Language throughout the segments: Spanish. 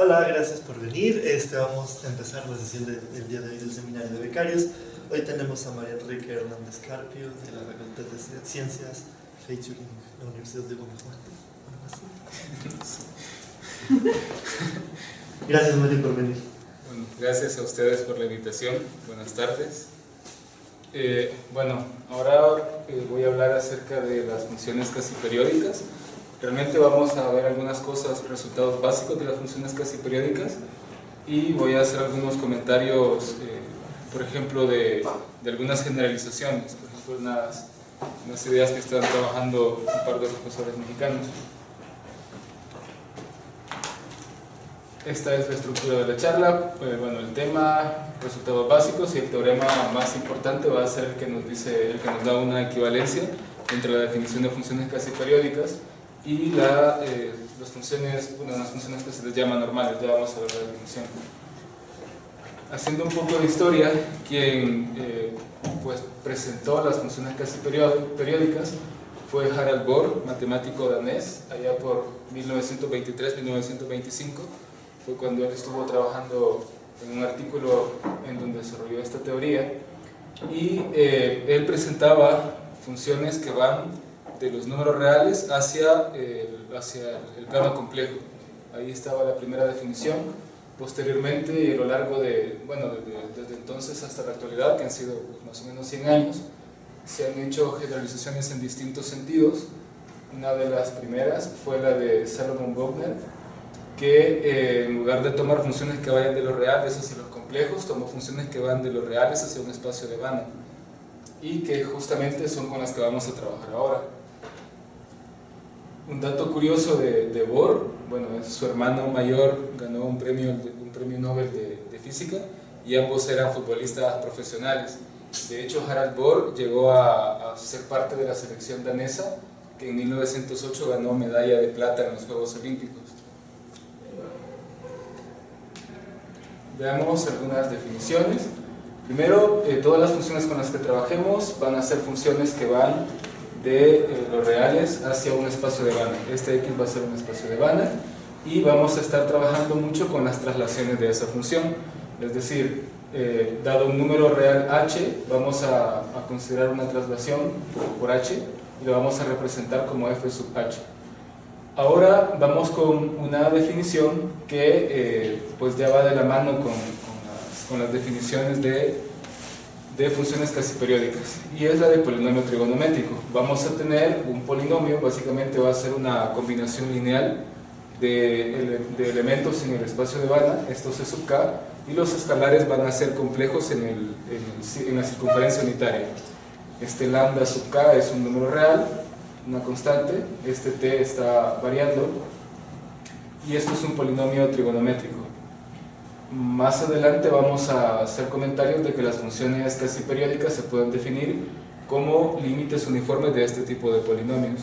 Hola, gracias por venir. Vamos a empezar la sesión del día de hoy del seminario de becarios. Hoy tenemos a María Enrique Hernández Carpio de la Facultad de Ciencias Featuring la Universidad de Guanajuato. Gracias, María, por venir. Bueno, gracias a ustedes por la invitación. Buenas tardes. Ahora voy a hablar acerca de las funciones casi periódicas. Realmente vamos a ver algunas cosas, resultados básicos de las funciones casi periódicas, y voy a hacer algunos comentarios, por ejemplo, de algunas generalizaciones, por ejemplo, unas ideas que están trabajando un par de profesores mexicanos. Esta es la estructura de la charla. El tema, resultados básicos, y el teorema más importante va a ser el que nos da una equivalencia entre la definición de funciones casi periódicas y las funciones que se les llama normales. Ya vamos a ver la definición. Haciendo un poco de historia, quien presentó las funciones casi periódicas fue Harald Bohr, matemático danés, allá por 1923-1925. Fue cuando él estuvo trabajando en un artículo en donde desarrolló esta teoría, y él presentaba funciones que van de los números reales hacia el plano complejo. Ahí estaba la primera definición. Posteriormente, y a lo largo desde entonces hasta la actualidad, que han sido más o menos 100 años, se han hecho generalizaciones en distintos sentidos. Una de las primeras fue la de Salomon Bogner, que en lugar de tomar funciones que vayan de los reales hacia los complejos, tomó funciones que van de los reales hacia un espacio de Banach, y que justamente son con las que vamos a trabajar ahora. Un dato curioso de Bohr, su hermano mayor ganó un premio Nobel de física, y ambos eran futbolistas profesionales. De hecho, Harald Bohr llegó a ser parte de la selección danesa, que en 1908 ganó medalla de plata en los Juegos Olímpicos. Veamos algunas definiciones. Primero, todas las funciones con las que trabajemos van a ser funciones que van de los reales hacia un espacio de Banach. Este X va a ser un espacio de Banach, y vamos a estar trabajando mucho con las traslaciones de esa función. Es decir, dado un número real h, vamos a considerar una traslación por h, y lo vamos a representar como f sub h. Ahora vamos con una definición que ya va de la mano con las definiciones de funciones casi periódicas, y es la de polinomio trigonométrico. Vamos a tener un polinomio, básicamente va a ser una combinación lineal de elementos en el espacio de Banach, esto es sub k, y los escalares van a ser complejos en la circunferencia unitaria. Este lambda sub k es un número real, una constante, este t está variando, y esto es un polinomio trigonométrico. Más adelante vamos a hacer comentarios de que las funciones casi periódicas se pueden definir como límites uniformes de este tipo de polinomios.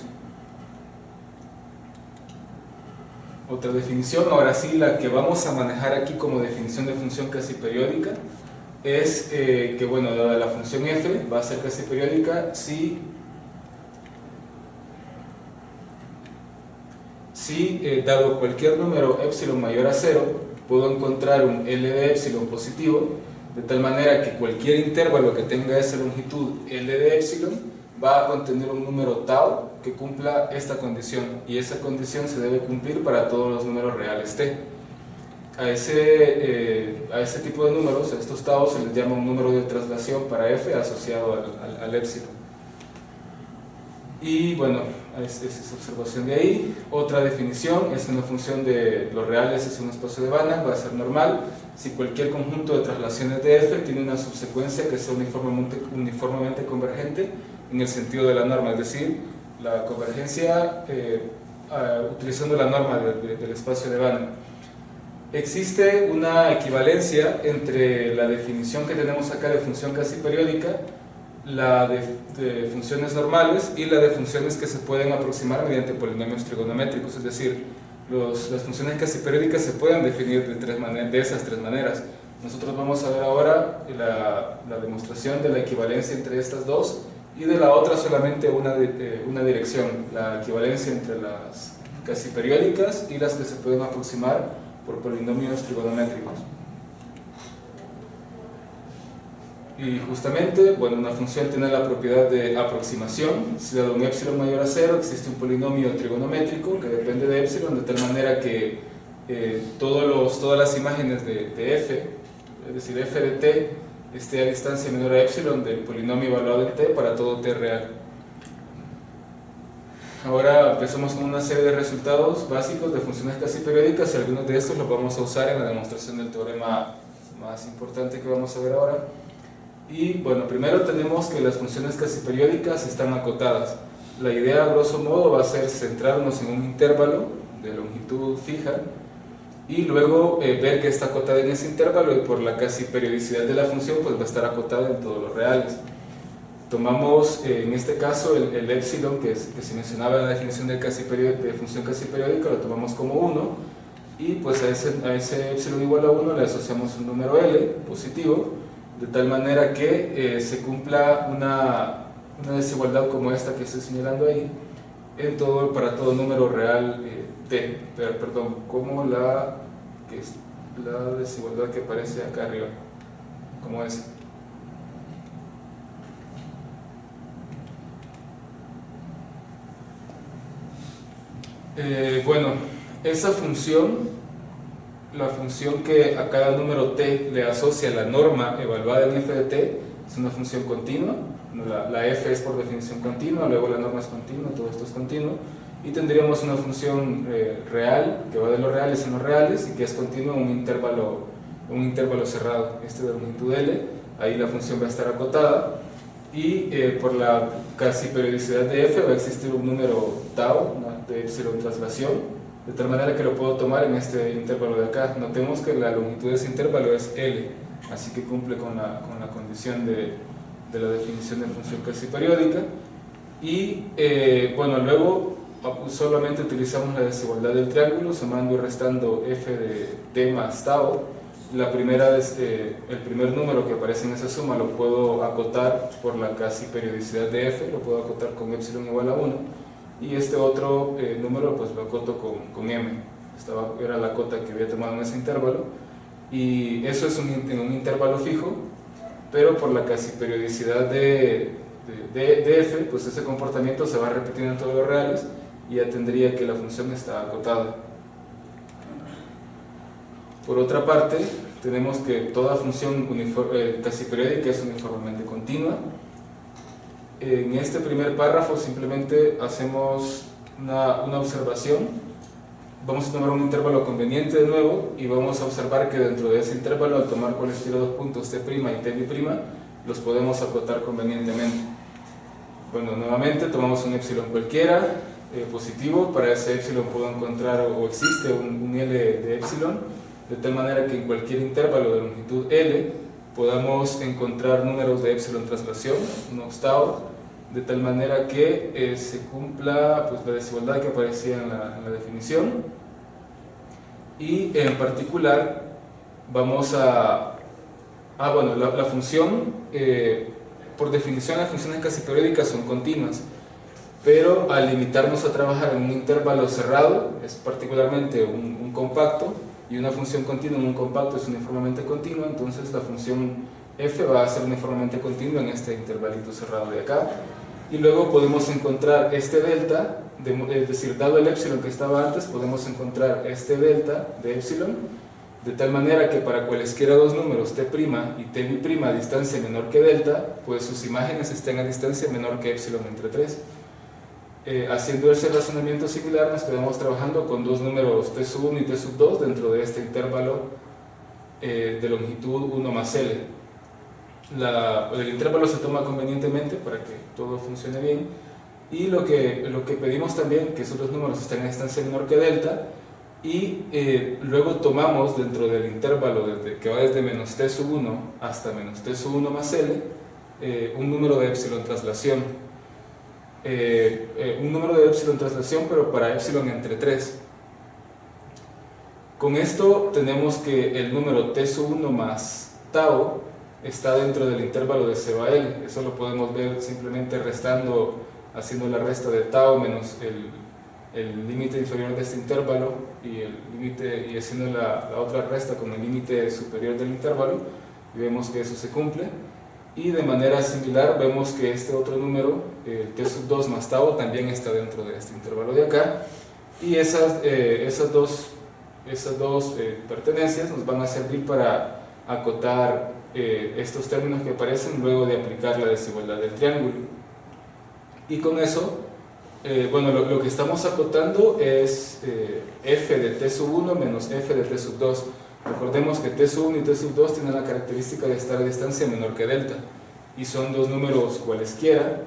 Otra definición, ahora sí, la que vamos a manejar aquí como definición de función casi periódica, es dada la función f va a ser casi periódica si dado cualquier número epsilon mayor a 0, puedo encontrar un L de epsilon positivo, de tal manera que cualquier intervalo que tenga esa longitud L de epsilon va a contener un número tau que cumpla esta condición, y esa condición se debe cumplir para todos los números reales t. A ese tipo de números, a estos tau, se les llama un número de traslación para f asociado al epsilon. Y esa es observación de ahí. Otra definición es una función de los reales es un espacio de Banach, va a ser normal si cualquier conjunto de traslaciones de f tiene una subsecuencia que sea uniformemente convergente en el sentido de la norma, es decir, la convergencia utilizando la norma del espacio de Banach. Existe una equivalencia entre la definición que tenemos acá de función casi periódica, la de funciones normales, y la de funciones que se pueden aproximar mediante polinomios trigonométricos. Es decir, las funciones casi periódicas se pueden definir de esas tres maneras. Nosotros vamos a ver ahora la demostración de la equivalencia entre estas dos, y de la otra solamente una dirección, la equivalencia entre las casi periódicas y las que se pueden aproximar por polinomios trigonométricos. Y justamente, bueno, una función tiene la propiedad de aproximación. Si dado un epsilon mayor a 0 existe un polinomio trigonométrico que depende de epsilon, de tal manera que todas las imágenes de f, es decir, f de t, esté a distancia menor a epsilon del polinomio evaluado en t para todo t real. Ahora empezamos con una serie de resultados básicos de funciones casi periódicas y algunos de estos los vamos a usar en la demostración del teorema más importante que vamos a ver ahora. Y bueno, primero tenemos que las funciones casi periódicas están acotadas. La idea, a grosso modo, va a ser centrarnos en un intervalo de longitud fija y luego ver que está acotada en ese intervalo, y por la casi periodicidad de la función pues va a estar acotada en todos los reales. Tomamos en este caso el epsilon que se mencionaba en la definición de función casi periódica, lo tomamos como 1, y pues a ese epsilon igual a 1 le asociamos un número L positivo, de tal manera que se cumpla una desigualdad como esta que estoy señalando ahí para todo número real t, como la desigualdad que aparece acá arriba, como esa. Bueno, esa función, la función que a cada número t le asocia la norma evaluada en f de t, es una función continua. La f es por definición continua, luego la norma es continua, todo esto es continuo, y tendríamos una función real, que va de los reales en los reales, y que es continua en un intervalo cerrado, este de longitud L. Ahí la función va a estar acotada, y por la casi periodicidad de f va a existir un número tau, de epsilon traslación, de tal manera que lo puedo tomar en este intervalo de acá. Notemos que la longitud de ese intervalo es L, así que cumple con la condición de la definición de función casi periódica. Y bueno, luego solamente utilizamos la desigualdad del triángulo, sumando y restando f de t más tau. La primera el primer número que aparece en esa suma lo puedo acotar por la casi periodicidad de f, lo puedo acotar con epsilon igual a 1. Y este otro número pues lo acoto con m. Era la cota que había tomado en ese intervalo, y eso es en un intervalo fijo, pero por la casi periodicidad de f, pues ese comportamiento se va repitiendo en todos los reales, y ya tendría que la función está acotada. Por otra parte, tenemos que toda función casi periódica es uniformemente continua. En este primer párrafo simplemente hacemos una observación. Vamos a tomar un intervalo conveniente de nuevo, y vamos a observar que dentro de ese intervalo, al tomar cualesquiera dos puntos t' y t', los podemos acotar convenientemente. Bueno, nuevamente tomamos un epsilon cualquiera positivo. Para ese epsilon puedo encontrar, o existe un L de epsilon, de tal manera que en cualquier intervalo de longitud L podamos encontrar números de epsilon traslación, unos tau, de tal manera que se cumpla pues la desigualdad que aparecía en la definición. Y en particular vamos bueno, la función, por definición las funciones casi periódicas son continuas, pero al limitarnos a trabajar en un intervalo cerrado, es particularmente un compacto, y una función continua en un compacto es uniformemente continua, entonces la función f va a ser uniformemente continua en este intervalito cerrado de acá. Y luego podemos encontrar este delta, es decir, dado el epsilon que estaba antes, podemos encontrar este delta de epsilon, de tal manera que para cualesquiera dos números t' y t' a distancia menor que delta, pues sus imágenes estén a distancia menor que epsilon entre 3. Haciendo ese razonamiento similar, nos quedamos trabajando con dos números t1 y t2 dentro de este intervalo de longitud 1 más L. El intervalo se toma convenientemente para que todo funcione bien, y lo que pedimos también que esos dos números estén a distancia menor que delta, y luego tomamos dentro del intervalo que va desde menos t1 hasta menos t1 más L un número de epsilon traslación. Un número de epsilon traslación, pero para epsilon entre 3. Con esto tenemos que el número t1 más tau está dentro del intervalo de C a L. Eso lo podemos ver simplemente haciendo la resta de tau menos el límite inferior de este intervalo y el límite, y haciendo la otra resta con el límite superior del intervalo, y vemos que eso se cumple. Y de manera similar vemos que este otro número, el t sub 2 más tau, también está dentro de este intervalo de acá, y esas dos pertenencias nos van a servir para acotar estos términos que aparecen luego de aplicar la desigualdad del triángulo. Y con eso, bueno, lo que estamos acotando es f de t sub 1 menos f de t sub 2. Recordemos que t sub 1 y t sub 2 tienen la característica de estar a distancia menor que delta, y son dos números cualesquiera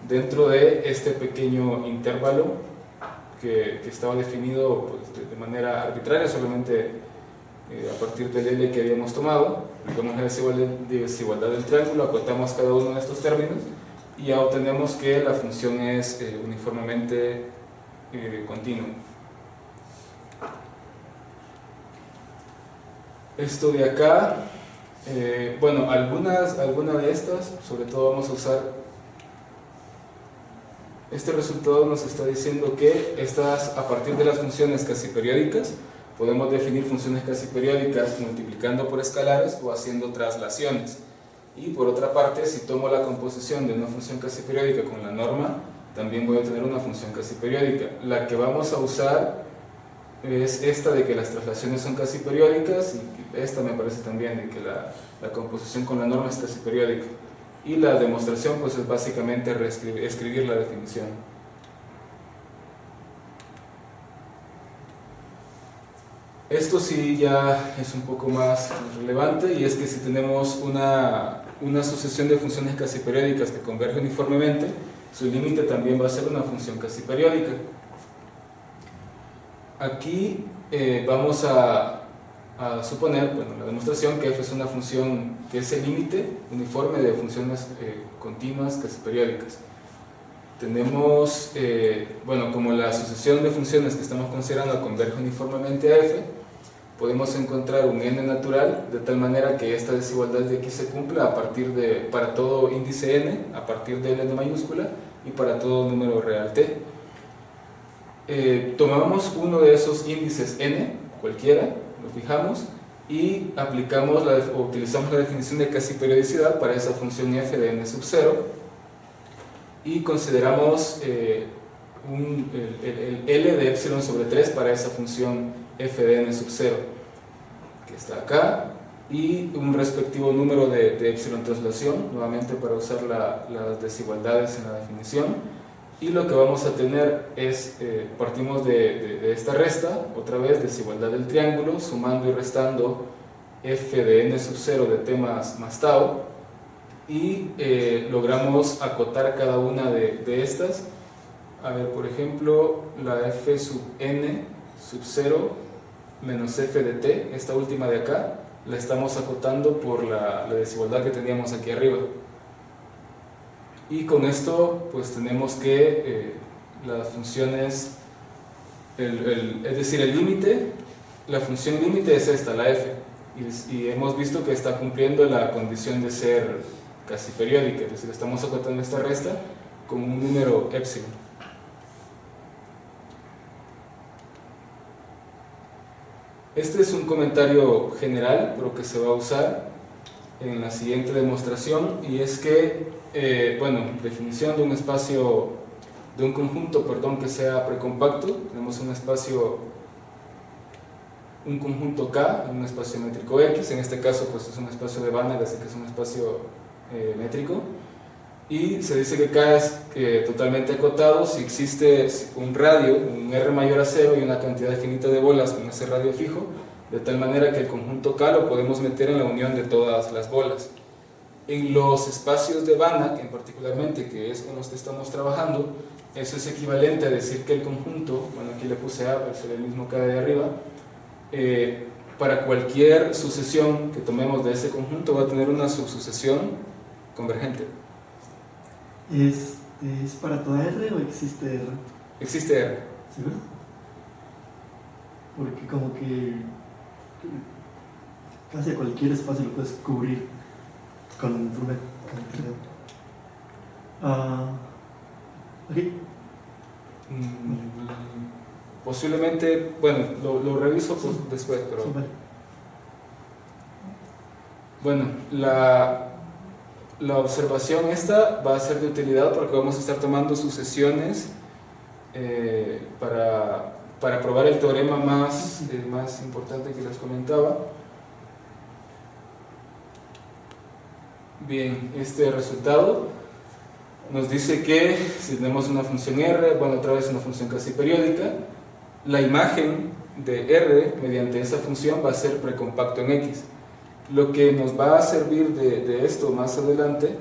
dentro de este pequeño intervalo que estaba definido pues, de manera arbitraria, solamente a partir del L que habíamos tomado. Aplicamos la desigualdad del triángulo, acotamos cada uno de estos términos y ya obtenemos que la función es uniformemente continua. Esto de acá, bueno, algunas de estas, sobre todo vamos a usar este resultado, nos está diciendo que a partir de las funciones casi periódicas podemos definir funciones casi periódicas multiplicando por escalares o haciendo traslaciones. Y por otra parte, si tomo la composición de una función casi periódica con la norma, también voy a tener una función casi periódica. La que vamos a usar es esta de que las traslaciones son casi periódicas, y esta me parece también de que la composición con la norma es casi periódica. Y la demostración pues es básicamente escribir la definición. Esto sí ya es un poco más relevante, y es que si tenemos una sucesión de funciones casi periódicas que convergen uniformemente, su límite también va a ser una función casi periódica. Aquí vamos a suponer, bueno, la demostración, que f es una función que es el límite uniforme de funciones continuas casi periódicas. Tenemos, bueno, como la sucesión de funciones que estamos considerando converge uniformemente a f, podemos encontrar un n natural de tal manera que esta desigualdad de aquí se cumpla a partir de, para todo índice n, a partir de n mayúscula, y para todo número real t. Tomamos uno de esos índices n, cualquiera, lo fijamos, y aplicamos o utilizamos la definición de casi periodicidad para esa función f de n sub 0, y consideramos el L de epsilon sobre 3 para esa función f de n sub 0, que está acá, y un respectivo número de epsilon traslación, nuevamente para usar las desigualdades en la definición. Y lo que vamos a tener es, partimos de esta resta, otra vez desigualdad del triángulo, sumando y restando f de n sub 0 de t más tau, y logramos acotar cada una de estas. A ver, por ejemplo, la f sub n sub 0 menos f de t, esta última de acá, la estamos acotando por la desigualdad que teníamos aquí arriba. Y con esto pues tenemos que las funciones, es decir, el límite, la función límite es esta, la f, y hemos visto que está cumpliendo la condición de ser casi periódica, es decir, estamos acotando esta resta con un número epsilon. Este es un comentario general, pero que se va a usar en la siguiente demostración, y es que, bueno, definición de un espacio, de un conjunto, perdón, que sea precompacto. Tenemos un espacio, un conjunto K, un espacio métrico X, en este caso pues es un espacio de Banach, así que es un espacio métrico, y se dice que K es totalmente acotado si existe un radio, un R mayor a 0 y una cantidad finita de bolas con ese radio fijo, de tal manera que el conjunto K lo podemos meter en la unión de todas las bolas. En los espacios de Banach, en particularmente, que es con los que estamos trabajando, eso es equivalente a decir que el conjunto, bueno, aquí le puse A, pero será el mismo K de arriba, para cualquier sucesión que tomemos de ese conjunto va a tener una subsucesión convergente. ¿Es para toda R o existe R? Existe R. ¿Sí ves? Porque como que casi cualquier espacio lo puedes cubrir con una cantidad. Ok. Posiblemente, bueno, lo reviso pues, después, pero... Sí, vale. Bueno, la observación esta va a ser de utilidad porque vamos a estar tomando sucesiones para probar el teorema más importante que les comentaba. Bien, este resultado nos dice que si tenemos una función R, bueno, otra vez una función casi periódica, la imagen de R mediante esa función va a ser precompacto en X. Lo que nos va a servir de esto más adelante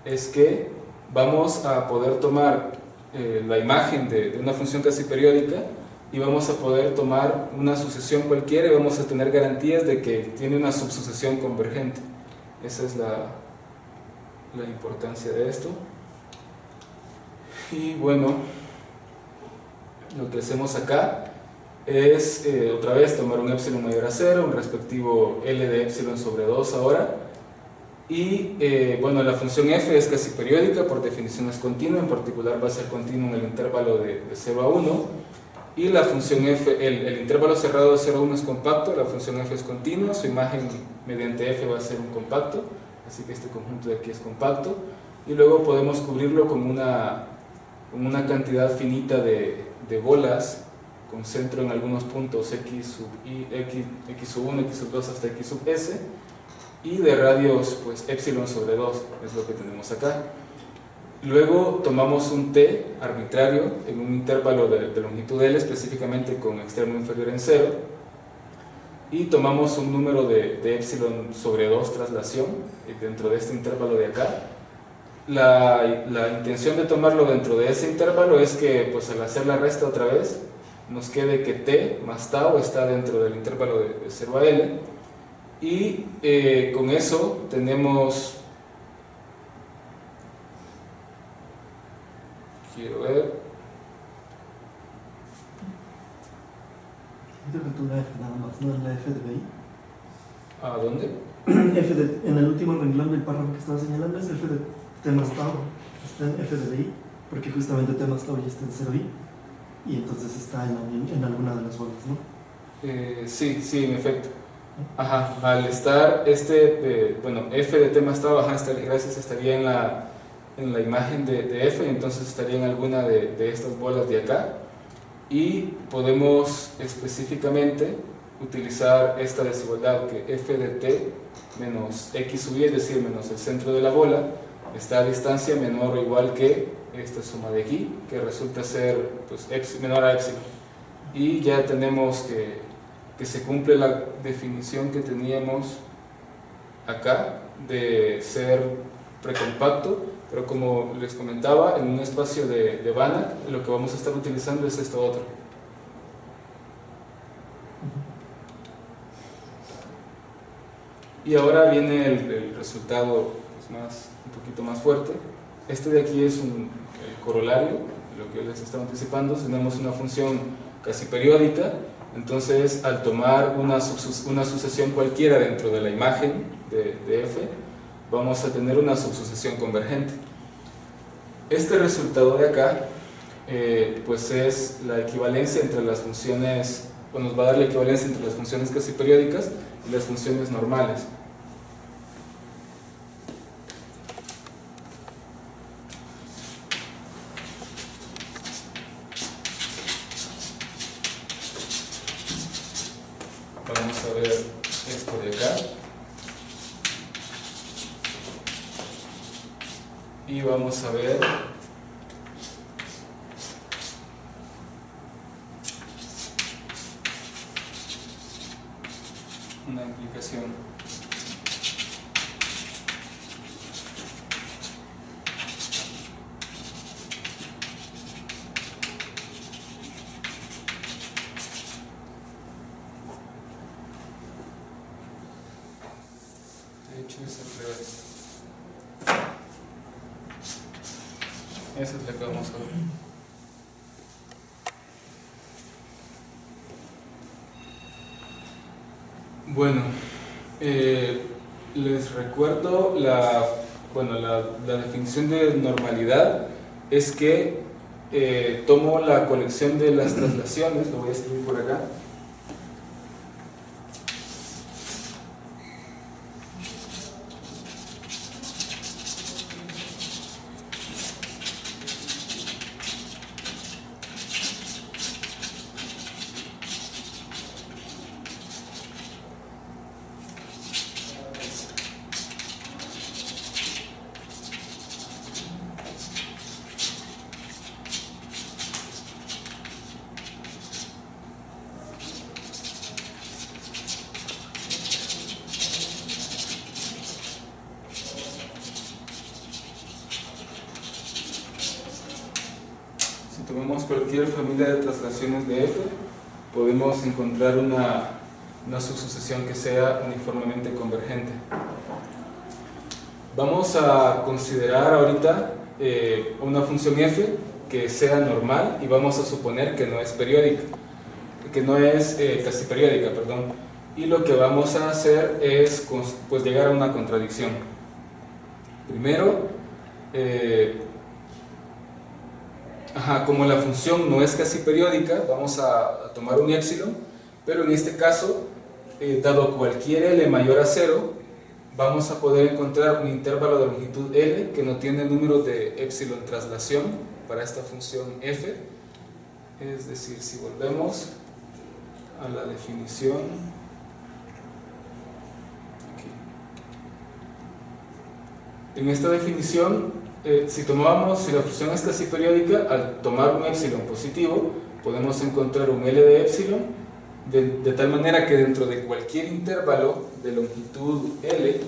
es que vamos a poder tomar la imagen de una función casi periódica y vamos a poder tomar una sucesión cualquiera y vamos a tener garantías de que tiene una subsucesión convergente. Esa es la importancia de esto. Y bueno, lo que hacemos acá es otra vez tomar un epsilon mayor a 0, un respectivo L de epsilon sobre 2 ahora, y bueno, la función f es casi periódica, por definición es continua, en particular va a ser continua en el intervalo de 0 a 1, y la función f, el intervalo cerrado de 0 a 1 es compacto, la función f es continua, su imagen mediante f va a ser un compacto, así que este conjunto de aquí es compacto, y luego podemos cubrirlo con una cantidad finita de bolas con centro en algunos puntos x sub 1, x sub 2 hasta x sub s, y de radios pues epsilon sobre 2, es lo que tenemos acá. Luego tomamos un t arbitrario en un intervalo de longitud L, específicamente con extremo inferior en 0, y tomamos un número de epsilon sobre 2 traslación dentro de este intervalo de acá. La intención de tomarlo dentro de ese intervalo es que pues al hacer la resta otra vez nos quede que t más tau está dentro del intervalo de 0 a L, y con eso tenemos, quiero ver, Creo que tú la F nada más, no es la F de BI. ¿a dónde? En el último renglón del párrafo que estaba señalando es F de T más tau, está en F de BI, porque justamente T más tau ya está en 0i, y entonces está en alguna de las bolas, ¿no? Sí, en efecto. Ajá, al estar bueno, f de t más tau, gracias, estaría en la imagen de f, entonces estaría en alguna de estas bolas de acá, y podemos específicamente utilizar esta desigualdad que f de t menos x sub y, es decir, menos el centro de la bola, está a distancia menor o igual que esta suma de aquí, que resulta ser pues, menor a epsilon. Y ya tenemos que se cumple la definición que teníamos acá de ser precompacto, pero como les comentaba, en un espacio de Banach lo que vamos a estar utilizando es esto otro. Y ahora viene el resultado pues, un poquito más fuerte. Este de aquí es el corolario, lo que les estaba anticipando. Tenemos una función casi periódica, entonces al tomar una sucesión cualquiera dentro de la imagen de f, vamos a tener una subsucesión convergente. Este resultado de acá pues es la equivalencia entre las funciones, pues nos va a dar la equivalencia entre las funciones casi periódicas y las funciones normales. Vamos a ver esto de acá. Y vamos a ver una implicación. De hecho es al revés. Esa es la que vamos a ver. Bueno, les recuerdo la definición de normalidad es que tomo la colección de las traslaciones, lo voy a escribir por acá. Si tomamos cualquier familia de traslaciones de F, podemos encontrar una subsucesión que sea uniformemente convergente. Vamos a considerar ahorita una función F que sea normal y vamos a suponer que no es periódica, que no es casi periódica, perdón. Y lo que vamos a hacer es pues, llegar a una contradicción. Primero, como la función no es casi periódica, vamos a tomar un epsilon, pero en este caso, dado cualquier L mayor a 0, vamos a poder encontrar un intervalo de longitud L que no tiene número de epsilon traslación para esta función F. Es decir, si volvemos a la definición, aquí. En esta definición, si la función es casi periódica, al tomar un epsilon positivo, podemos encontrar un L de epsilon, de tal manera que dentro de cualquier intervalo de longitud L,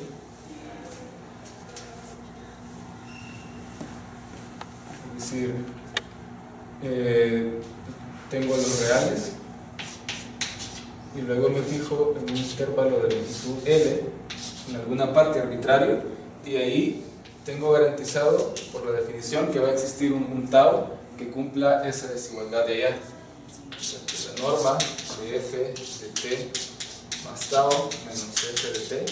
es decir, tengo los reales, y luego me fijo en un intervalo de longitud L, en alguna parte arbitraria, y ahí tengo garantizado por la definición que va a existir un tau que cumpla esa desigualdad de allá. La norma de f de t más tau menos f de t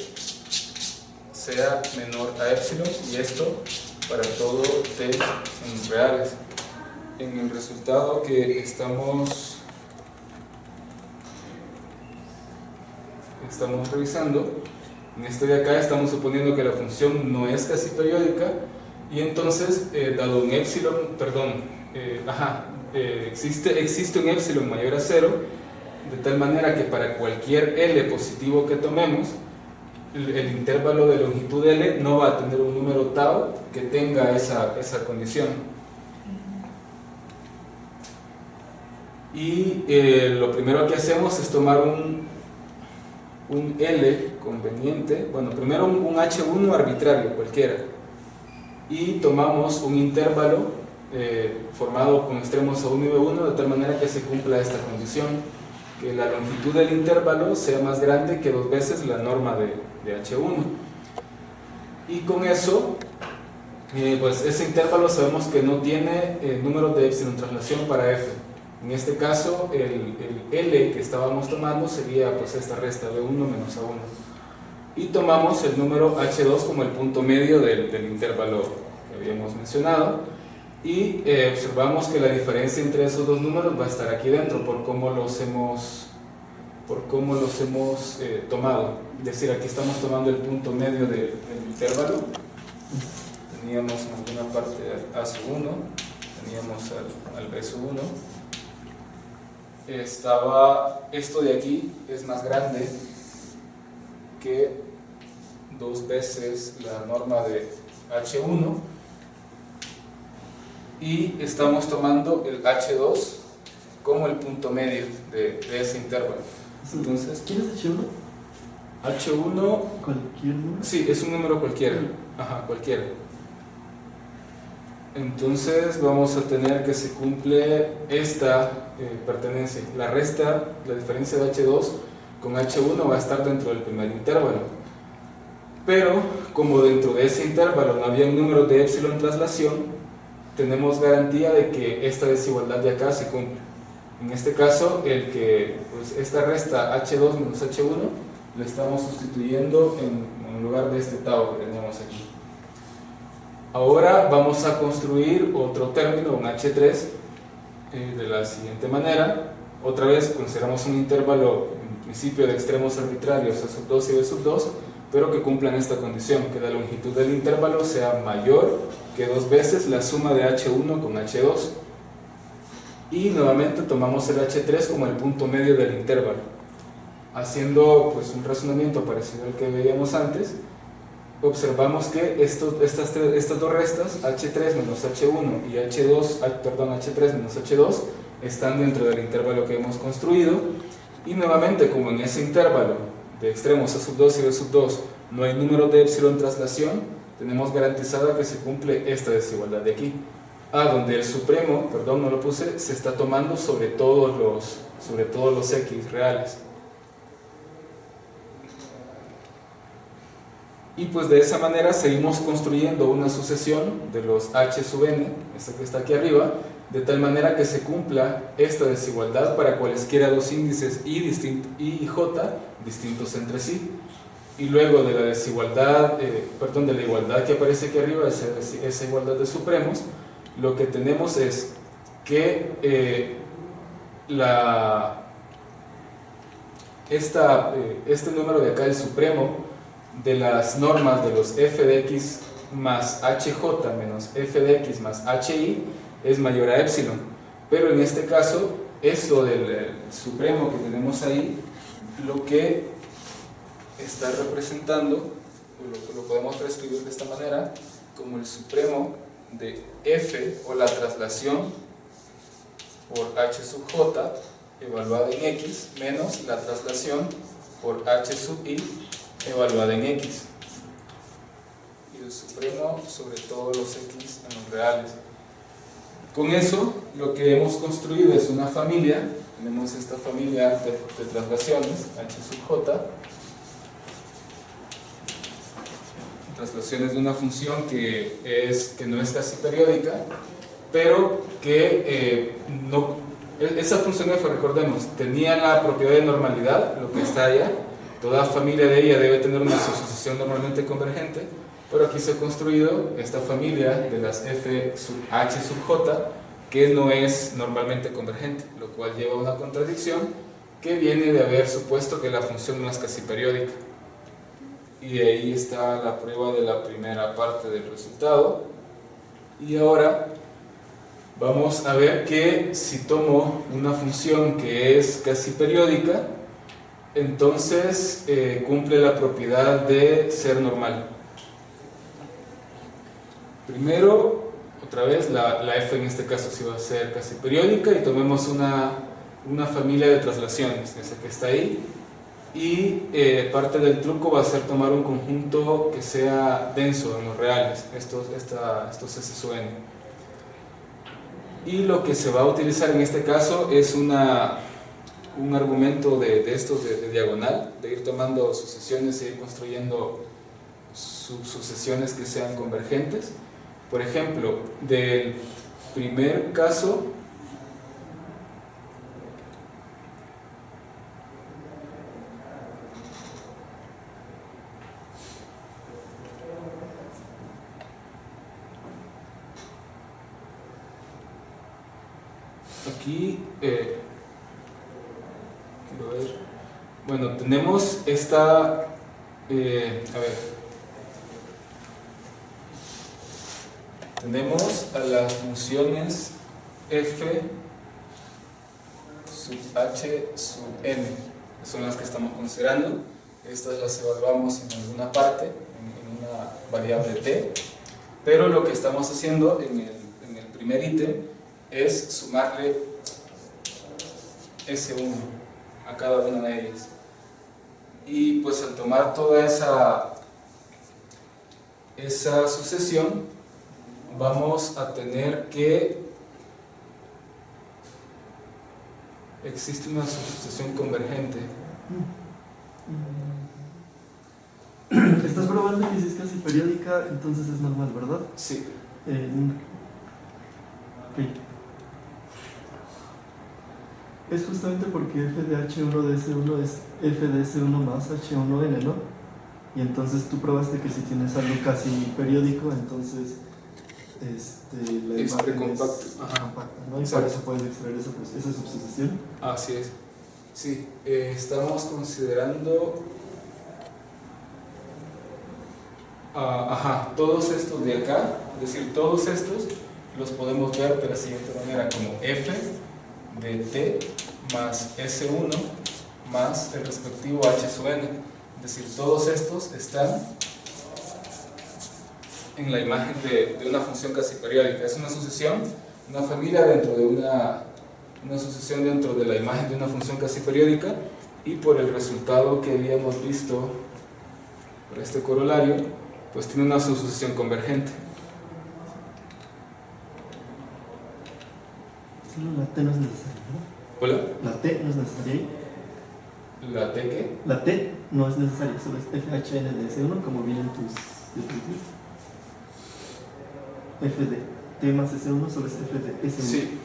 sea menor a epsilon, y esto para todo t en reales. En el resultado que estamos revisando, en este de acá estamos suponiendo que la función no es casi periódica, y entonces, dado un epsilon, existe un epsilon mayor a 0, de tal manera que para cualquier L positivo que tomemos, el intervalo de longitud L no va a tener un número tau que tenga esa condición. Y lo primero que hacemos es tomar un L conveniente, bueno, primero un H1 arbitrario cualquiera, y tomamos un intervalo formado con extremos A1 y B1 de tal manera que se cumpla esta condición, que la longitud del intervalo sea más grande que 2 veces la norma de H1. Y con eso, pues ese intervalo sabemos que no tiene número de epsilon traslación para F. En este caso, el L que estábamos tomando sería pues esta resta B1 menos A1. Y tomamos el número H2 como el punto medio del intervalo que habíamos mencionado. Y observamos que la diferencia entre esos dos números va a estar aquí dentro por cómo los hemos tomado. Es decir, aquí estamos tomando el punto medio del intervalo. Teníamos en alguna parte A sub 1, teníamos al B sub 1. Esto de aquí es más grande que 2 veces la norma de H1, y estamos tomando el H2 como el punto medio de ese intervalo. Entonces, ¿quién es H1? H1, ¿cualquier número? Sí, es un número cualquiera. Cualquiera. Entonces vamos a tener que se cumple esta pertenencia. La diferencia de H2 con H1 va a estar dentro del primer intervalo. Pero como dentro de ese intervalo no había un número de epsilon traslación, tenemos garantía de que esta desigualdad de acá se cumple. En este caso, pues esta resta H2 menos H1 le estamos sustituyendo en lugar de este tau que teníamos aquí. Ahora vamos a construir otro término, un H3, de la siguiente manera. Otra vez consideramos un intervalo en principio de extremos arbitrarios A sub 2 y B sub 2, pero que cumplan esta condición, que la longitud del intervalo sea mayor que 2 veces la suma de H1 con H2. Y nuevamente tomamos el H3 como el punto medio del intervalo. Haciendo pues un razonamiento parecido al que veíamos antes, observamos que estas dos restas, H3 menos H1 y H3 menos H2, están dentro del intervalo que hemos construido, y nuevamente, como en ese intervalo de extremos A sub 2 y B sub 2 no hay número de epsilon traslación, tenemos garantizada que se cumple esta desigualdad de aquí, donde el supremo, perdón, no lo puse, se está tomando sobre todos los X reales. Y pues de esa manera seguimos construyendo una sucesión de los H sub n, esta que está aquí arriba, de tal manera que se cumpla esta desigualdad para cualesquiera dos índices I y J distintos entre sí. Y luego de la desigualdad, de la igualdad que aparece aquí arriba, esa igualdad de supremos, lo que tenemos es que este número de acá, el supremo de las normas de los f de x más hj menos f de x más hi es mayor a epsilon, pero en este caso esto del supremo que tenemos ahí, lo que está representando, lo podemos reescribir de esta manera, como el supremo de f, o la traslación por h sub j evaluada en x, menos la traslación por h sub i evaluada en x, y el supremo sobre todos los x en los reales. Con eso, lo que hemos construido es una familia. Tenemos esta familia de traslaciones, h sub j, traslaciones de una función que no es casi periódica, pero que esa función f, recordemos, tenía la propiedad de normalidad, lo que está allá. Toda familia de ella debe tener una sucesión normalmente convergente, pero aquí se ha construido esta familia de las f sub h sub j que no es normalmente convergente, lo cual lleva a una contradicción que viene de haber supuesto que la función no es casi periódica. Y ahí está la prueba de la primera parte del resultado. Y ahora vamos a ver que si tomo una función que es casi periódica, entonces cumple la propiedad de ser normal. Primero, otra vez, la f en este caso sí va a ser casi periódica, y tomemos una familia de traslaciones, esa que está ahí, y parte del truco va a ser tomar un conjunto que sea denso en los reales, estos S sub n. Y lo que se va a utilizar en este caso es un argumento de estos de diagonal, de ir tomando sucesiones e ir construyendo subsucesiones que sean convergentes. Por ejemplo, del primer caso, aquí quiero ver, bueno, tenemos esta, tenemos a las funciones f sub h sub n, que son las que estamos considerando. Estas las evaluamos en alguna parte, en una variable t, pero lo que estamos haciendo en el primer ítem es sumarle S1 a cada una de ellas. Y pues al tomar toda esa sucesión, vamos a tener que existe una sucesión convergente. Estás probando que si es casi periódica, entonces es normal, ¿verdad? Sí. Ok. Es justamente porque f de h1 de s1 es f de s1 más h1n, ¿no? Y entonces tú probaste que si tienes algo casi periódico, entonces la Es imagen precompacto. es Ajá. compacta, ¿no? Y Exacto. para eso puedes extraer esa subsucesión. Así es. Sí, estamos considerando todos estos de acá, es decir, todos estos los podemos ver de la siguiente manera, como f de t más s1 más el respectivo h sub n. Es decir, todos estos están en la imagen de una función casi periódica. Es una sucesión, una familia dentro de una sucesión dentro de la imagen de una función casi periódica, y por el resultado que habíamos visto por este corolario, pues tiene una sucesión convergente. Solo la T no es necesaria, ¿no? ¿Hola? La T no es necesaria ahí. ¿La T qué? La T no es necesaria, solo es FHN de S1 como vienen tus diapositivas. F de T más S1 solo es F de S1. Sí.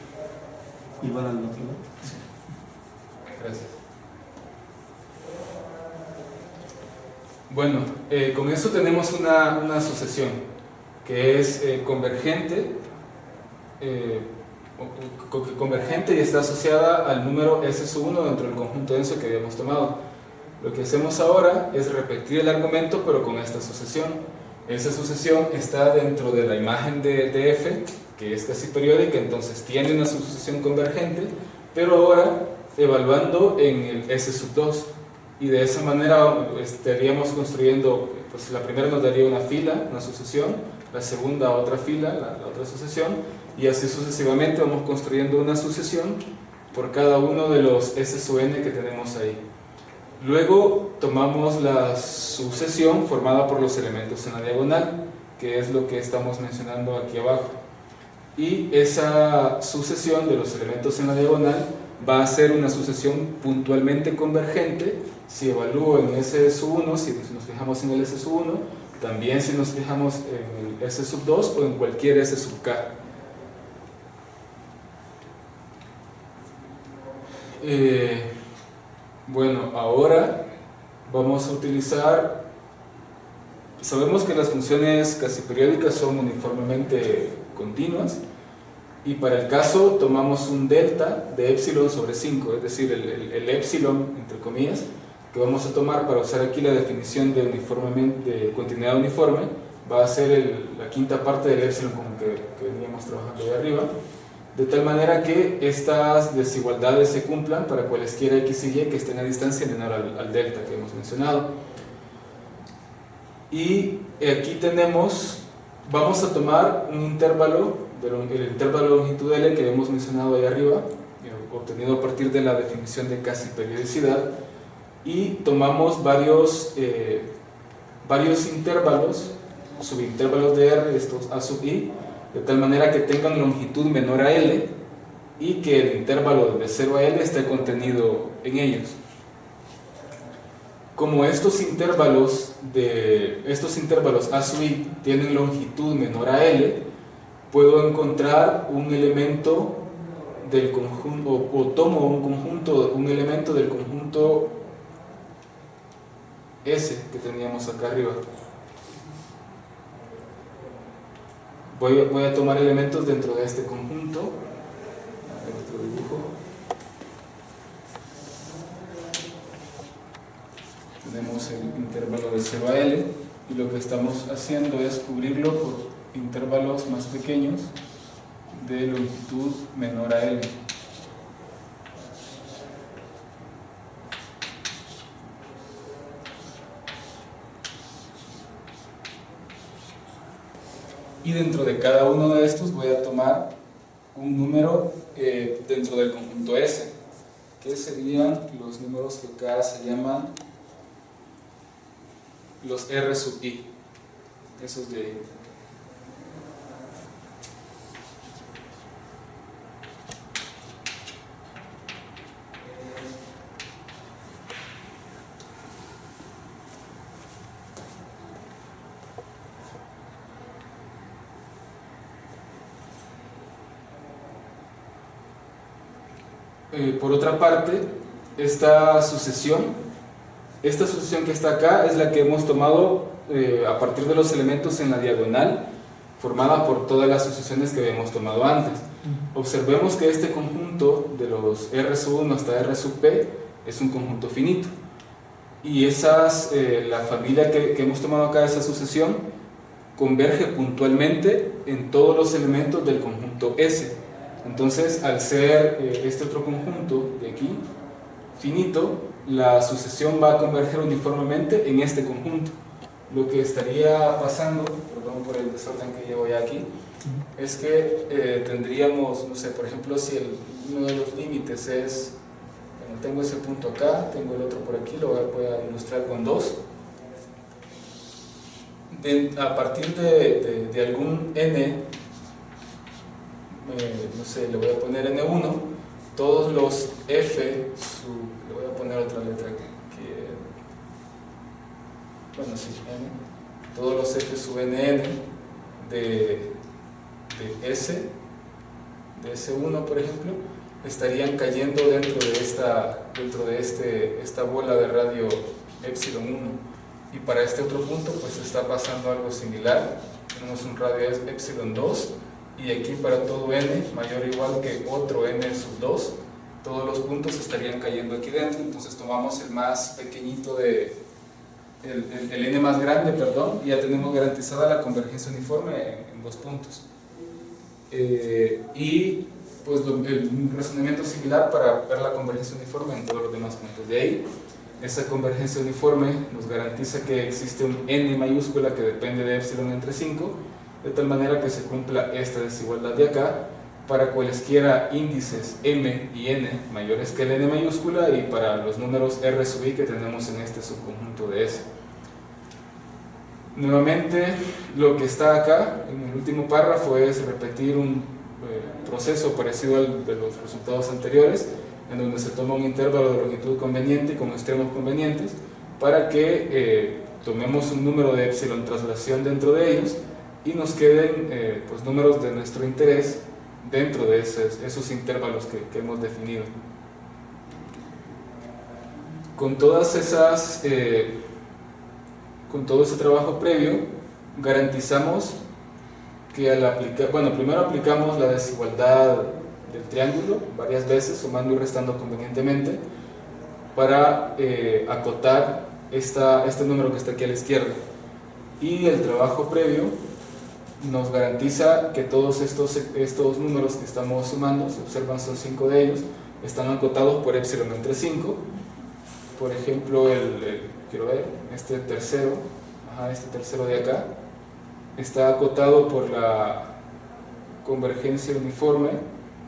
Igual al otro lado. Gracias. Bueno, con eso tenemos una sucesión que es convergente, convergente y está asociada al número S1 dentro del conjunto denso que habíamos tomado. Lo que hacemos ahora es repetir el argumento, pero con esta sucesión. Esa sucesión está dentro de la imagen de F, que es casi periódica, entonces tiene una sucesión convergente, pero ahora evaluando en el S2, y de esa manera estaríamos construyendo, pues la primera nos daría una fila, una sucesión, la segunda otra fila, la otra sucesión, y así sucesivamente vamos construyendo una sucesión por cada uno de los S sub n que tenemos ahí. Luego tomamos la sucesión formada por los elementos en la diagonal, que es lo que estamos mencionando aquí abajo. Y esa sucesión de los elementos en la diagonal va a ser una sucesión puntualmente convergente si evalúo en S sub 1, si nos fijamos en el S sub 1, también si nos fijamos en el S sub 2 o en cualquier S sub k. Bueno, ahora vamos a utilizar, sabemos que las funciones casi periódicas son uniformemente continuas, y para el caso tomamos un delta de epsilon sobre 5, es decir, el epsilon, entre comillas, que vamos a tomar para usar aquí la definición de continuidad uniforme, va a ser la quinta parte del epsilon con que veníamos trabajando de arriba, de tal manera que estas desigualdades se cumplan para cualesquiera x y y que estén a distancia menor al delta que hemos mencionado. Y aquí vamos a tomar un intervalo, el intervalo de longitud L que hemos mencionado ahí arriba, obtenido a partir de la definición de casi periodicidad, y tomamos varios intervalos, subintervalos de R, estos A sub I, de tal manera que tengan longitud menor a L y que el intervalo de 0 a L esté contenido en ellos. Como estos intervalos A sub I tienen longitud menor a L, puedo encontrar un elemento del conjunto, o tomo un elemento del conjunto S que teníamos acá arriba. Voy a tomar elementos dentro de este conjunto, otro dibujo. Tenemos el intervalo de 0 a L, y lo que estamos haciendo es cubrirlo por intervalos más pequeños de longitud menor a L. Y dentro de cada uno de estos voy a tomar un número dentro del conjunto S, que serían los números que acá se llaman los R sub I, esos de ahí. Por otra parte, esta sucesión que está acá es la que hemos tomado a partir de los elementos en la diagonal, formada por todas las sucesiones que habíamos tomado antes. Observemos que este conjunto de los R sub 1 hasta R sub P es un conjunto finito. Y la familia que hemos tomado acá, esa sucesión, converge puntualmente en todos los elementos del conjunto S. Entonces, al ser este otro conjunto de aquí, finito, la sucesión va a converger uniformemente en este conjunto. Lo que estaría pasando, perdón por el desorden que llevo ya aquí, es que tendríamos, no sé, por ejemplo, si uno de los límites es, bueno, tengo ese punto acá, tengo el otro por aquí, lo voy a ilustrar con 2. A partir de algún n, no sé, le voy a poner n1, todos los f, le voy a poner otra letra bueno, sí, n, todos los f sub nn de S, de S1 por ejemplo, estarían cayendo dentro de esta bola de radio epsilon 1, y para este otro punto pues está pasando algo similar. Tenemos un radio epsilon 2, y aquí para todo n mayor o igual que otro n sub 2, todos los puntos estarían cayendo aquí dentro. Entonces tomamos el más pequeñito el n más grande, perdón, y ya tenemos garantizada la convergencia uniforme en 2 puntos. Y pues el razonamiento similar para ver la convergencia uniforme en todos los demás puntos. De ahí, esa convergencia uniforme nos garantiza que existe un n mayúscula que depende de epsilon entre 5, de tal manera que se cumpla esta desigualdad de acá para cualesquiera índices m y n mayores que el n mayúscula, y para los números r sub i que tenemos en este subconjunto de S. Nuevamente, lo que está acá en el último párrafo es repetir un proceso parecido al de los resultados anteriores, en donde se toma un intervalo de longitud conveniente y con extremos convenientes para que tomemos un número de epsilon traslación dentro de ellos y nos queden pues números de nuestro interés dentro de esos intervalos que hemos definido. Con todas esas con todo ese trabajo previo, garantizamos que al aplicar, bueno, primero aplicamos la desigualdad del triángulo varias veces, sumando y restando convenientemente, para acotar este número que está aquí a la izquierda. Y el trabajo previo nos garantiza que todos estos números que estamos sumando, se observan son 5 de ellos, están acotados por epsilon entre 5. Por ejemplo, quiero ver, este tercero de acá, está acotado por la convergencia uniforme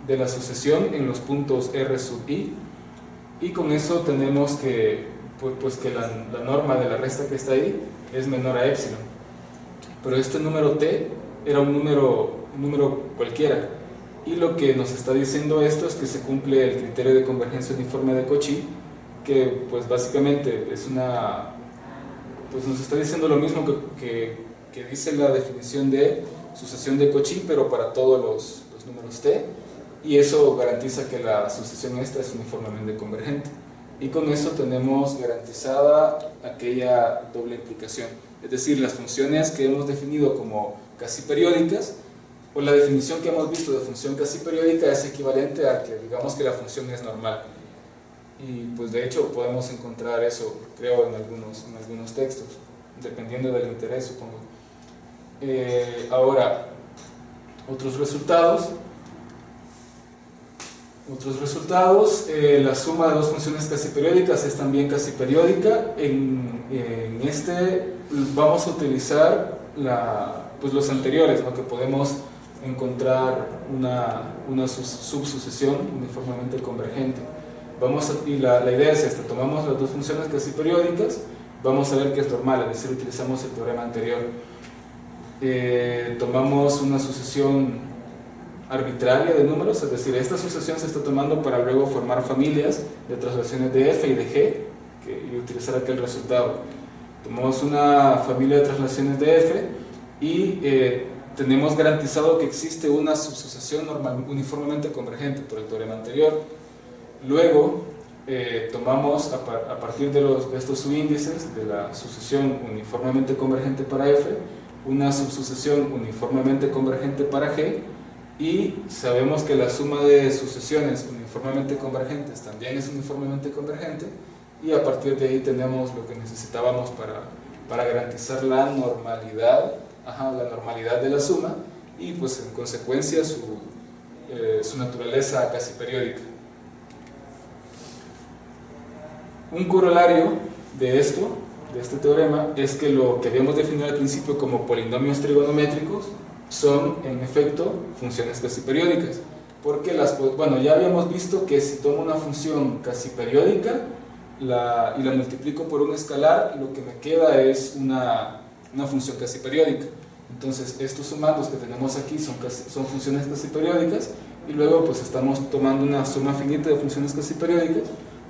de la sucesión en los puntos R sub i, y con eso tenemos que, pues que la norma de la resta que está ahí es menor a epsilon. Pero este número t era un número cualquiera, y lo que nos está diciendo esto es que se cumple el criterio de convergencia uniforme de Cauchy, que pues básicamente es pues nos está diciendo lo mismo que dice la definición de sucesión de Cauchy, pero para todos los números t, y eso garantiza que la sucesión esta es uniformemente convergente, y con eso tenemos garantizada aquella doble implicación, es decir, las funciones que hemos definido como casi periódicas, o la definición que hemos visto de función casi periódica es equivalente a que digamos que la función es normal. Y pues de hecho podemos encontrar eso, creo, en algunos textos, dependiendo del interés, supongo. Ahora, otros resultados, la suma de dos funciones casi periódicas es también casi periódica. En este vamos a utilizar pues los anteriores, ¿no? Que podemos encontrar una subsucesión uniformemente convergente. Y la idea es esta: tomamos las dos funciones casi periódicas, vamos a ver que es normal, es decir, utilizamos el teorema anterior. Tomamos una sucesión arbitraria de números, es decir, esta sucesión se está tomando para luego formar familias de traslaciones de f y de g y utilizar aquel resultado. Tomamos una familia de traslaciones de f y tenemos garantizado que existe una subsucesión uniformemente convergente por el teorema anterior. Luego tomamos a partir de estos subíndices de la sucesión uniformemente convergente para f una subsucesión uniformemente convergente para G, y sabemos que la suma de sucesiones uniformemente convergentes también es uniformemente convergente, y a partir de ahí tenemos lo que necesitábamos para garantizar la normalidad de la suma, y pues en consecuencia su naturaleza casi periódica. Un corolario de esto, de este teorema, es que lo que habíamos definido al principio como polinomios trigonométricos son en efecto funciones casi periódicas, porque ya habíamos visto que si tomo una función casi periódica y la multiplico por un escalar, lo que me queda es una función casi periódica. Entonces estos sumandos que tenemos aquí son funciones casi periódicas, y luego pues estamos tomando una suma finita de funciones casi periódicas.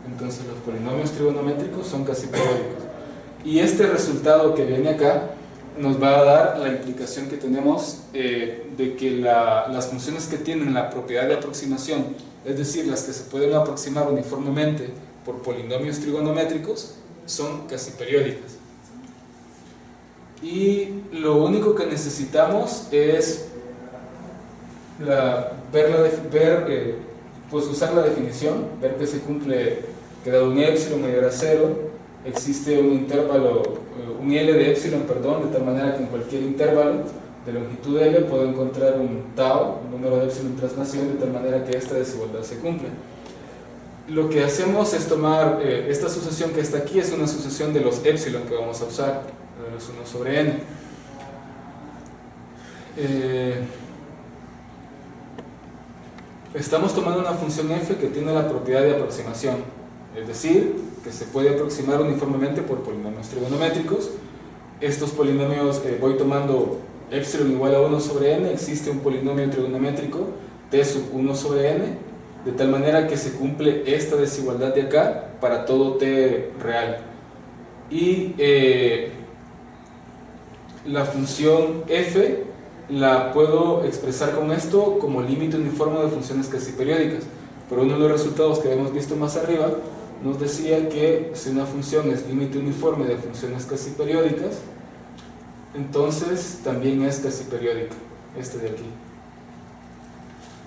Entonces los polinomios trigonométricos son casi periódicos, y este resultado que viene acá nos va a dar la implicación que tenemos de que las funciones que tienen la propiedad de aproximación, es decir, las que se pueden aproximar uniformemente por polinomios trigonométricos, son casi periódicas. Y lo único que necesitamos es usar la definición, ver que se cumple, que dado un epsilon mayor a 0, existe un intervalo, un L de epsilon, de tal manera que en cualquier intervalo de longitud L puedo encontrar un tau, un número de epsilon transnación, de tal manera que esta desigualdad se cumple. Lo que hacemos es tomar esta sucesión que está aquí, es una sucesión de los epsilon que vamos a usar, de los 1 sobre n. Estamos tomando una función f que tiene la propiedad de aproximación, es decir, que se puede aproximar uniformemente por polinomios trigonométricos. Estos polinomios, voy tomando epsilon igual a 1 sobre n, existe un polinomio trigonométrico t sub 1 sobre n, de tal manera que se cumple esta desigualdad de acá para todo t real. Y la función f la puedo expresar con esto como límite uniforme de funciones casi periódicas, pero uno de los resultados que hemos visto más arriba nos decía que si una función es límite uniforme de funciones casi periódicas, entonces también es casi periódica, este de aquí.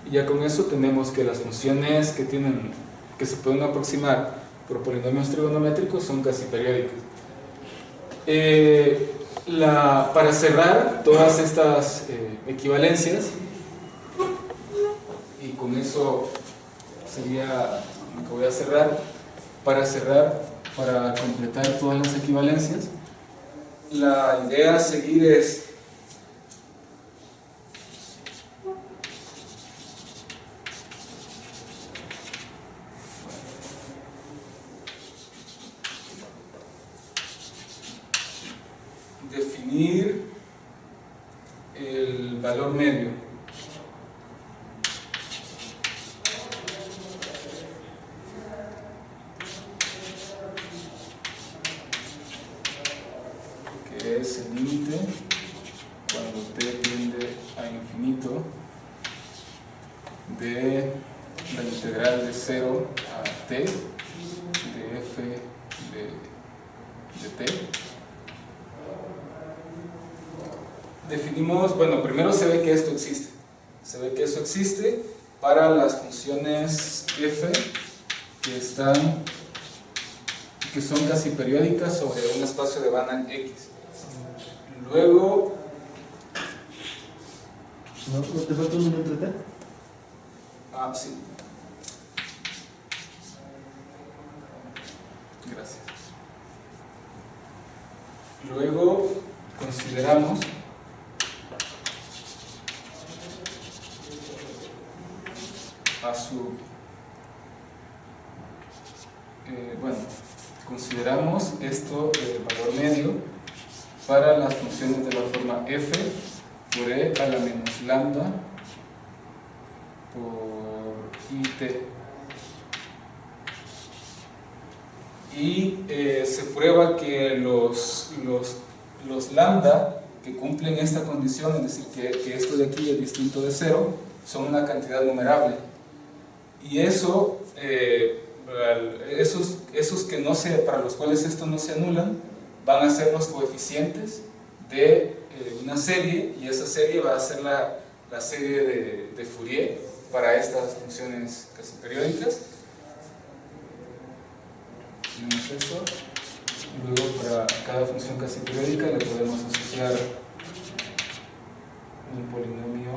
Y ya con eso tenemos que las funciones que se pueden aproximar por polinomios trigonométricos son casi periódicas. Para cerrar todas estas equivalencias, y con eso sería lo que voy a cerrar, para completar todas las equivalencias, la idea a seguir es definir el valor medio que es el límite cuando t tiende a infinito de la integral de 0 a t de f de t. Definimos, primero se ve que esto existe. Se ve que eso existe para las funciones f que son casi periódicas sobre un espacio de Banach X. Luego... ¿No te falta un número entre t? Ah, sí. Gracias. Luego consideramos consideramos esto valor medio para las funciones de la forma f por e a la menos lambda por it, y se prueba que los lambda que cumplen esta condición, es decir, que esto de aquí es distinto de 0, son una cantidad numerable, y eso esos que para los cuales esto no se anulan van a ser los coeficientes de una serie, y esa serie va a ser la serie de Fourier para estas funciones casi periódicas. Tenemos eso. Luego para cada función casi periódica le podemos asociar un polinomio,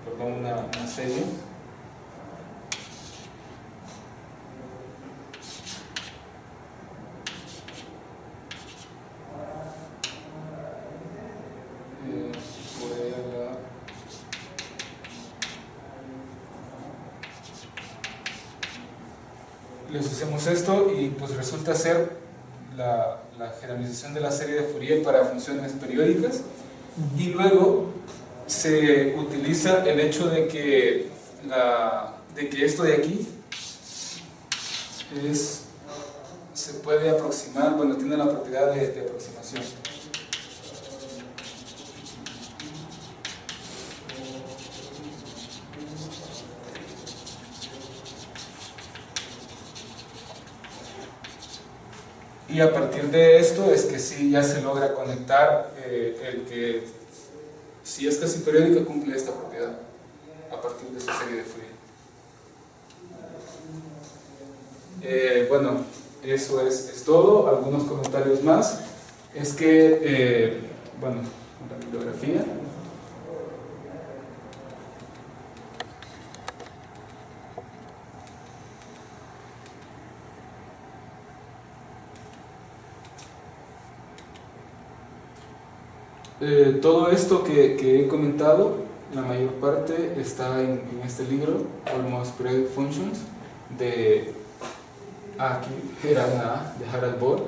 perdón, una serie. Les hacemos esto y pues resulta ser la generalización de la serie de Fourier para funciones periódicas, y luego se utiliza el hecho de que esto de aquí se puede aproximar, bueno, tiene la propiedad de aproximación. Y a partir de esto es que sí ya se logra conectar el que si es casi periódica cumple esta propiedad a partir de esa serie de Fourier. Bueno, eso es todo. Algunos comentarios más. Es que, bueno, la bibliografía. Todo esto que he comentado, la mayor parte está en este libro, Almost Periodic Functions, aquí era una A, de Harald Bohr.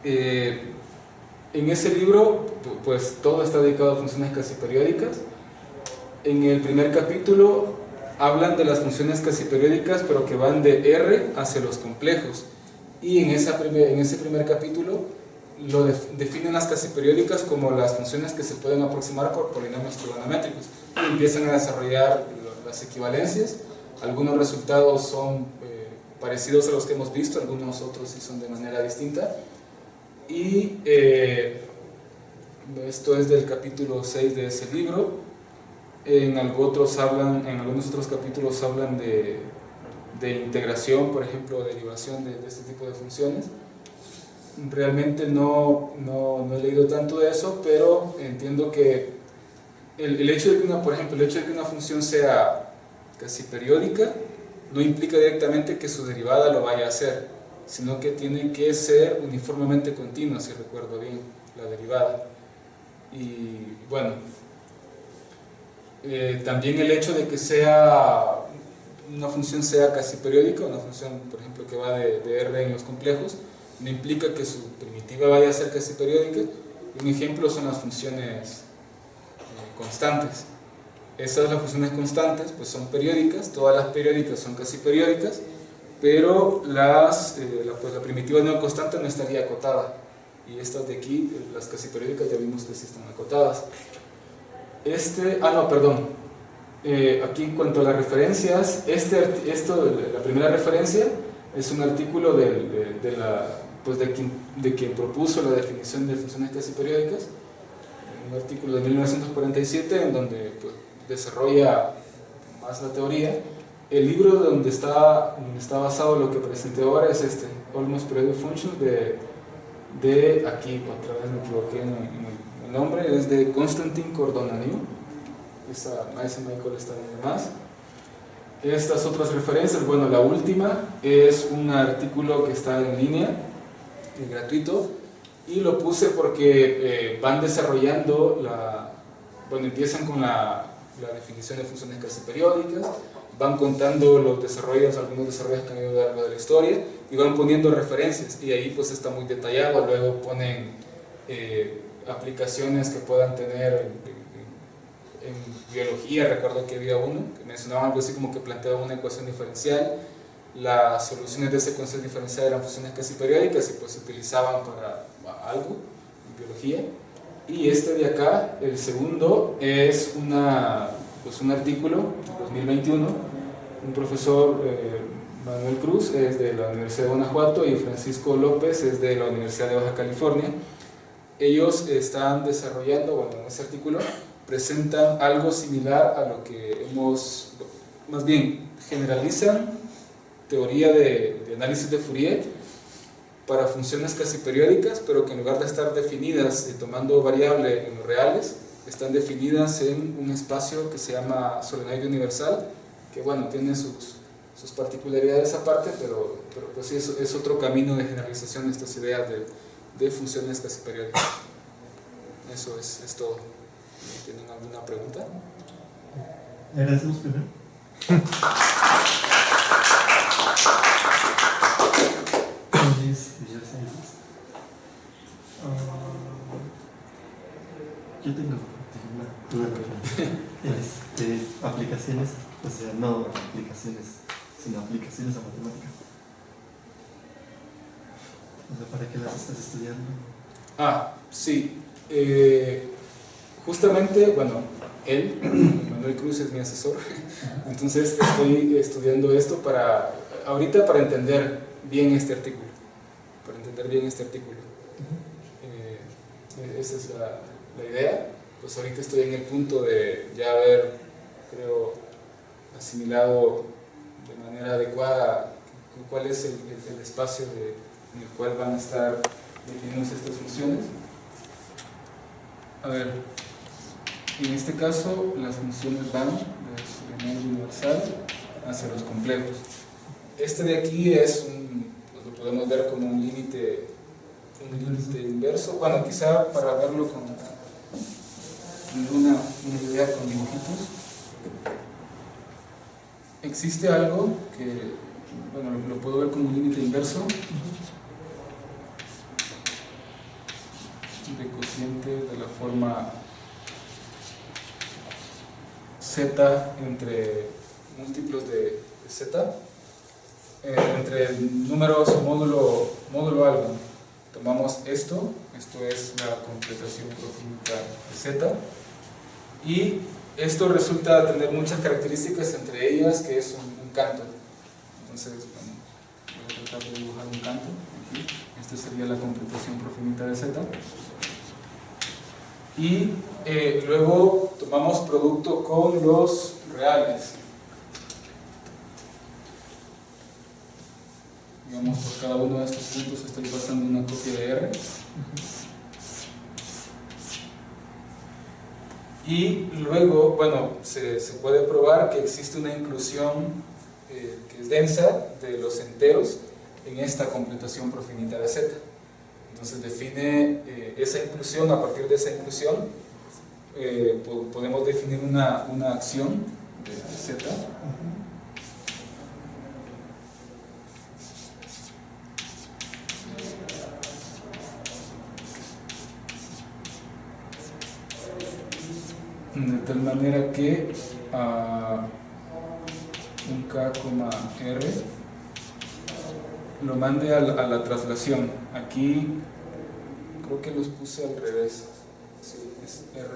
En ese libro, pues todo está dedicado a funciones casi periódicas. En el primer capítulo hablan de las funciones casi periódicas, pero que van de R hacia los complejos. Y en ese primer capítulo definen las casi periódicas como las funciones que se pueden aproximar por polinomios trigonométricos, y empiezan a desarrollar las equivalencias. Algunos resultados son parecidos a los que hemos visto, algunos otros sí son de manera distinta, y esto es del capítulo 6 de ese libro. En algunos otros capítulos hablan de integración, por ejemplo, derivación de este tipo de funciones. Realmente no he leído tanto de eso, pero entiendo que el hecho de que una función sea casi periódica no implica directamente que su derivada lo vaya a hacer, sino que tiene que ser uniformemente continua, si recuerdo bien, la derivada. Y bueno, también el hecho de que una función sea casi periódica, una función, por ejemplo, que va de R en los complejos, no implica que su primitiva vaya a ser casi periódica. Un ejemplo son las funciones constantes. Las funciones constantes pues son periódicas, todas las periódicas son casi periódicas, pero la primitiva no constante no estaría acotada, y estas de aquí, las casi periódicas, ya vimos que sí están acotadas. Aquí en cuanto a las referencias, la primera referencia es un artículo de quien propuso la definición de funciones casi periódicas, un artículo de 1947 en donde pues, desarrolla más la teoría. El libro donde está basado lo que presenté ahora es Almost Periodic Functions, aquí otra vez me equivoqué en el nombre, es de Konstantin Kordonaniu. Ese Michael está en más. Estas otras referencias, bueno, la última es un artículo que está en línea, gratuito, y lo puse porque van desarrollando empiezan con la definición de funciones casi periódicas, van contando algunos desarrollos que han habido a lo largo de la historia, y van poniendo referencias, y ahí pues está muy detallado. Luego ponen aplicaciones que puedan tener en biología. Recuerdo que había uno que mencionaba algo así como que planteaba una ecuación diferencial, las soluciones de esa ecuación diferencial eran funciones casi periódicas y pues se utilizaban para algo en biología. Y de acá, el segundo, es un artículo de 2021, un profesor, Manuel Cruz, es de la Universidad de Guanajuato, y Francisco López es de la Universidad de Baja California. ellos están desarrollando, bueno, en ese artículo presentan algo similar a lo que hemos, más bien, generalizan teoría de análisis de Fourier para funciones casi periódicas, pero que en lugar de estar definidas tomando variable en los reales, están definidas en un espacio que se llama solenoide universal, que bueno, tiene sus particularidades aparte, pero pues sí, es otro camino de generalización de estas ideas de funciones casi periódicas. Eso es todo. ¿Tienen alguna pregunta? Le agradecemos primero. Yo tengo una duda. Aplicaciones, o sea, no aplicaciones, sino aplicaciones a matemática. O sea, ¿para qué las estás estudiando? Sí. Justamente, bueno, Manuel Cruz es mi asesor, entonces estoy estudiando esto ahorita para entender bien este artículo. Esa es la idea. Pues ahorita estoy en el punto de ya haber, creo, asimilado de manera adecuada cuál es el espacio en el cual van a estar definiéndose estas funciones. A ver, en este caso las funciones van del solenoide universal hacia los complejos. Este de aquí pues lo podemos ver como un límite inverso. Bueno, quizá para verlo con una idea con dibujitos. Existe algo que, bueno, lo puedo ver como un límite inverso de cociente de la forma z entre múltiplos de z, entre números módulo algo. Tomamos esto es la completación profinita de z, y esto resulta tener muchas características, entre ellas que es un canto. Entonces, bueno, voy a tratar de dibujar un canto aquí. Esta sería la completación profinita de z. Y luego tomamos producto con los reales. Digamos, por cada uno de estos puntos estoy pasando una copia de R. Y luego, bueno, se puede probar que existe una inclusión que es densa de los enteros en esta completación profinita de z. Entonces define esa inclusión. A partir de esa inclusión podemos definir una acción de z. De tal manera que un k, r lo mande a la traslación. Aquí creo que los puse al revés. Sí, es r.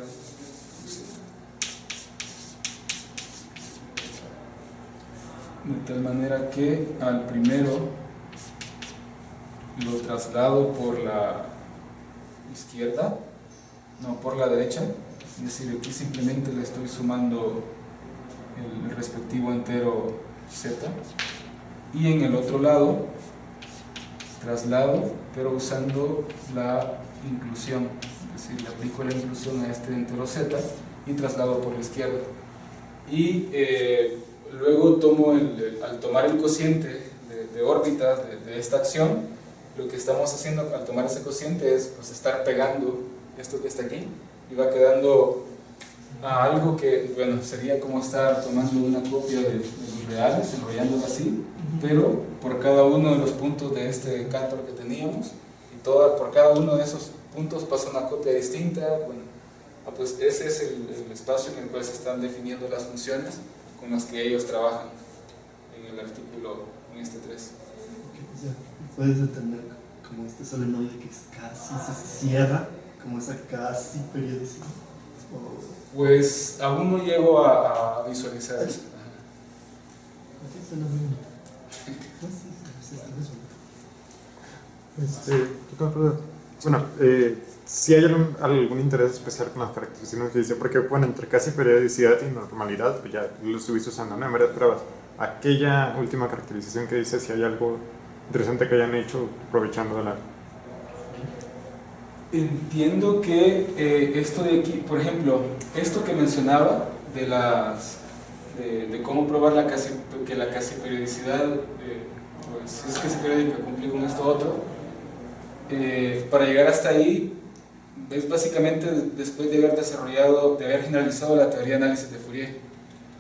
De tal manera que al primero lo traslado por la izquierda, no por la derecha. Es decir, aquí simplemente le estoy sumando el respectivo entero z, y en el otro lado traslado, pero usando la inclusión, es decir, le aplico la inclusión a este entero z y traslado por la izquierda. Y luego tomo al tomar el cociente de órbitas de esta acción, lo que estamos haciendo al tomar ese cociente es pues, estar pegando esto que está aquí, y va quedando algo que, bueno, sería como estar tomando una copia de los reales, enrollándolo así, pero por cada uno de los puntos de este cantor que teníamos, y por cada uno de esos puntos pasa una copia distinta. Bueno, pues ese es el espacio en el cual se están definiendo las funciones con las que ellos trabajan en el artículo, en este 3. Puedes entender como este solenoide que casi se cierra, como esa casi periodicidad. Pues aún no llego a visualizar eso. Bueno, si hay algún interés especial con las caracterizaciones que dice, porque bueno, entre casi periodicidad y normalidad, pues ya lo estuviste usando, ¿no? En varias pruebas. Aquella última caracterización que dice, si hay algo interesante que hayan hecho aprovechando de la... Entiendo que esto de aquí, por ejemplo, esto que mencionaba de cómo probar que la casi periodicidad, pues, si es que se periódica cumplir con esto otro, para llegar hasta ahí es básicamente después de de haber generalizado la teoría de análisis de Fourier.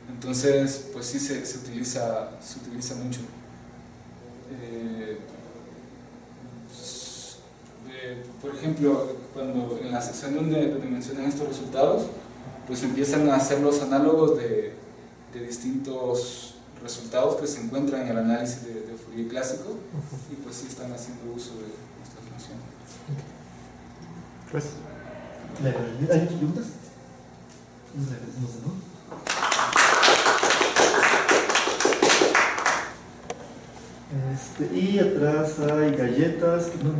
Entonces, pues sí se utiliza mucho. Por ejemplo, cuando en la sección donde mencionan estos resultados, pues empiezan a hacer los análogos de distintos resultados que se encuentran en el análisis de Fourier clásico, y pues sí están haciendo uso de estas funciones. Gracias. ¿Hay preguntas? Le agradecemos de nuevo. Y atrás hay galletas. No,